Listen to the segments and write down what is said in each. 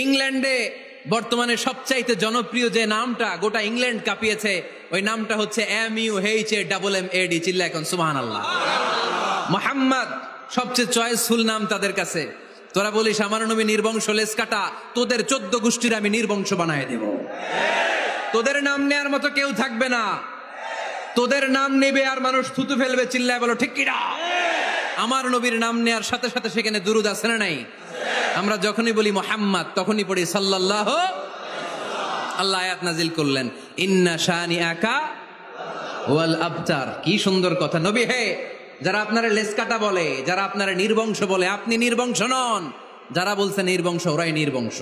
ইংল্যান্ডে বর্তমানে সবচাইতে জনপ্রিয় যে নামটা গোটা ইংল্যান্ড কাঁপিয়েছে, ওই নামটা হচ্ছে MUHAMMAD। চিল্লা এখন সুবহানাল্লাহ। মুহাম্মদ সবচেয়ে চয়েসফুল নাম তাদের কাছে। তোরা বলিস আমার নবী নির্বংশ, লেজ কাটা, তোদের 14 গোষ্ঠীর আমি নির্বংশ বানায় দেব। তোদের নাম নেয়ার মতো কেউ থাকবে না। তোদের নাম নেবে আর মানুষ থুতু ফেলবে। চিল্লায় বলো ঠিক কিনা? আমার নবীর নাম নেয়ার সাথে সাথে সেখানে দুরূদ আছে না নাই? আমরা যখনই বলি মুহাম্মদ তখনই পড়ি সাল্লাল্লাহু। আল্লাহ আয়াত নাজিল করলেন, ইন্না শানিআকা ওয়াল আবতার। কি সুন্দর কথা। নবী হে, যারা আপনারা লেজ কাটা বলে, যারা আপনারা নির্বংশ বলে, আপনি নির্বংশ নন। যারা বলছে নির্বংশ, ওরাই নির্বংশ।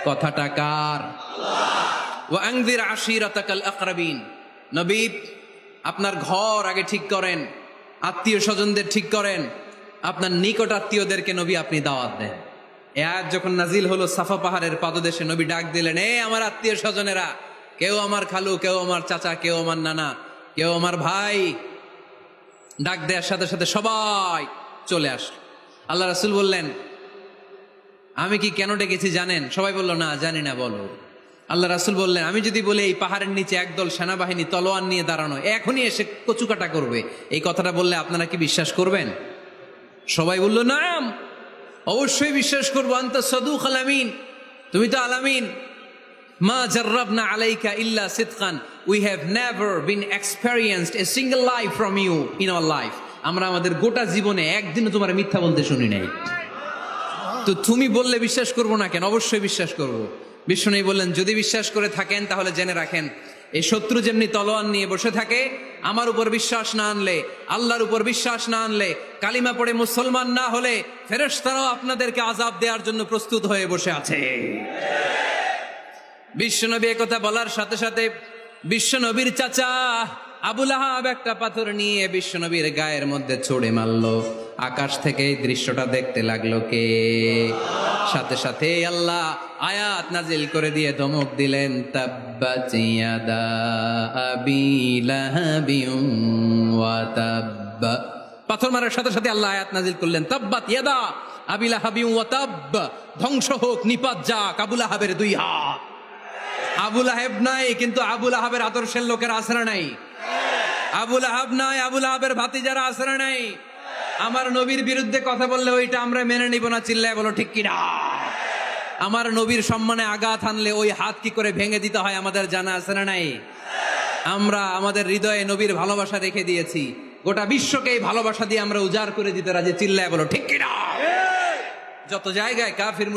কথাটা কার? ওয়া আনজির আশিরাতাকাল আকরাবিন। নবী, আপনার ঘর আগে ঠিক করেন, আত্মীয় স্বজনদের ঠিক করেন, আপনার নিকট আত্মীয়দেরকে নবী আপনি দাওয়াত দেন। এ আয়াত যখন নাজিল হলো সাফা পাহাড়ের পাদদেশে, নবী ডাক দিলেন, এ আমার আত্মীয় স্বজনেরা, কেউ আমার খালু, কেউ আমার চাচা, কেউ আমার নানা, কেউ আমার ভাই। ডাক দেওয়ার সাথে সাথে সবাই চলে আসলো। আল্লাহ রাসূল বললেন, আমি কি কেন ডেকেছি জানেন? সবাই বলল, না জানি না, বলো। আল্লাহ রাসূল বললেন, আমি যদি বলি এই পাহাড়ের নিচে একদল সেনাবাহিনী তলোয়ার নিয়ে দাঁড়ানো, এখনই এসে কচুকাটা করবে, এই কথাটা বললে আপনারা কি বিশ্বাস করবেন? সবাই বলল, নাম, অবশ্যই বিশ্বাস করবো। আনতা সাদুকুল আমিন, তুমি তো আলামিন। মা জাররাবনা আলাইকা ইল্লা সিদকান, we have never been experienced a single life from you in our life. আমরা আমাদের গোটা জীবনে একদিনও তোমার মিথ্যা বলতে শুনি নাই। তো তুমি বললে বিশ্বাস করবো না কেন? অবশ্যই বিশ্বাস করবো। বিষ্ণু বললেন, যদি বিশ্বাস করে থাকেন তাহলে জেনে রাখেন, এই শত্রু যেমনি তলোয়ার নিয়ে বসে থাকে, আমার উপর বিশ্বাস না আনলে, আল্লাহর উপর বিশ্বাস না আনলে, কালিমা পড়ে মুসলমান না হলে, ফেরেশতারাও আপনাদেরকে আযাব দেওয়ার জন্য প্রস্তুত হয়ে বসে আছে। বিশ্বনবী একথা বলার সাথে সাথে বিশ্বনবীর চাচা আবু লাহাব একটা পাথর নিয়ে বিশ্বনবীর গায়ের মধ্যে ছুঁড়ে মারলো। আকাশ থেকে এই দৃশ্যটা দেখতে লাগলো কে? সাথে সাথে আল্লাহ আয়াত নাজিল করে দিয়ে ধমক দিলেন, তাব্বাত ইয়াদা আবি লাহাবিন ওয়া তাব্ব। পাথর মারার সাথে সাথে আল্লাহ আয়াত নাজিল করলেন, তাব্বাত ইয়াদা আবি লাহাবিন ওয়া তাব্ব। ধ্বংস হোক, নিপাত যাক আবু লাহাবের 2 হাত। আবু লাহাব নাই, কিন্তু আবু লাহাবের আদর্শের লোকেরা আছে না নাই? আবু লাহাব নাই, আবু লাহাবের ভাতিজারা আছে না নাই? আমার নবীর বিরুদ্ধে কথা বললে ওইটা আমরা মেনে নিব না। চিল্লায় বলো ঠিক কিনা? আমার নবীর সম্মানে আঘাত আনলে ওই হাত কি করে ভেঙে দিতে হয় আমাদের জানা আছে না নাই? আমরা আমাদের হৃদয়ে নবীর ভালোবাসা রেখে দিয়েছি, গোটা বিশ্বকে এই ভালোবাসা দিয়ে আমরা উজাড় করে দিতে রাজি। চিল্লায় বলো ঠিক কিনা? যত জায়গায় কাফির